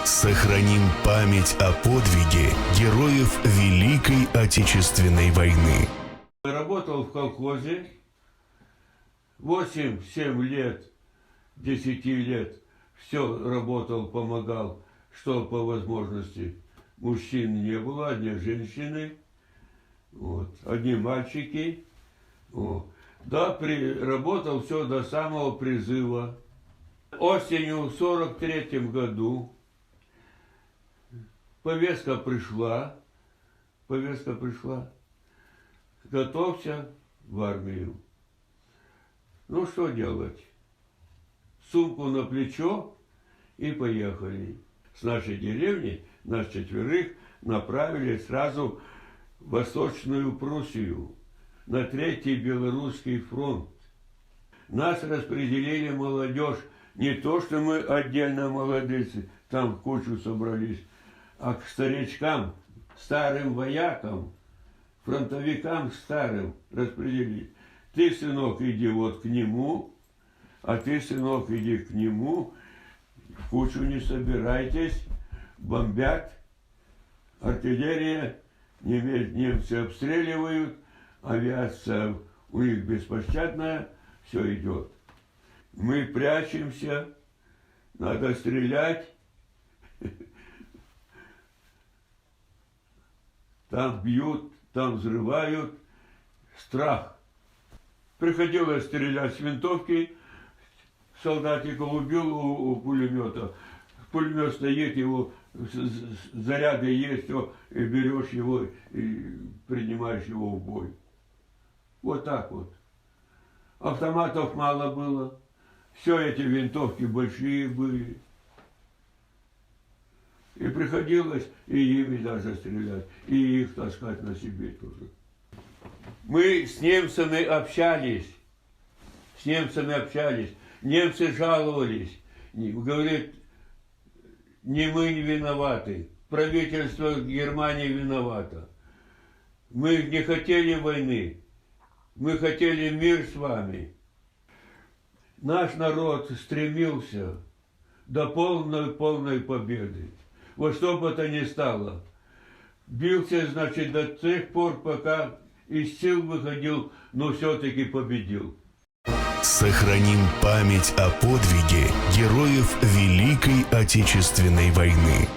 Сохраним память о подвиге героев Великой Отечественной войны. Работал в колхозе 8-7 лет, 10 лет. Все работал, помогал, что по возможности. Мужчин не было, одни женщины, вот, одни мальчики. Вот. Да, работал все до самого призыва. Осенью в 43-м году повестка пришла. Готовься в армию. Ну, что делать? Сумку на плечо и поехали. С нашей деревни, нас 4 направили сразу в Восточную Пруссию, на 3-й Белорусский фронт. Нас распределили молодежь. Не то, что мы отдельно молодцы, там в кучу собрались, а к старичкам, старым воякам, фронтовикам старым распределили. Ты, сынок, иди вот к нему, а ты, сынок, иди к нему. В кучу не собирайтесь, бомбят, артиллерия, немцы обстреливают, авиация у них беспощадная, все идет. Мы прячемся, надо стрелять. Там бьют, там взрывают. Страх. Приходилось стрелять с винтовки. Солдатика убил у пулемета. Пулемет стоит, его заряды есть, то и берешь его и принимаешь его в бой. Вот так вот. Автоматов мало было. Все эти винтовки большие были. И приходилось и ими даже стрелять, и их таскать на себе тоже. Мы с немцами общались. Немцы жаловались. Говорят, не мы не виноваты. Правительство Германии виновато. Мы не хотели войны. Мы хотели мир с вами. Наш народ стремился до полной победы. Во что бы то ни стало. Бился, значит, до тех пор, пока из сил выходил, но все-таки победил. Сохраним память о подвиге героев Великой Отечественной войны.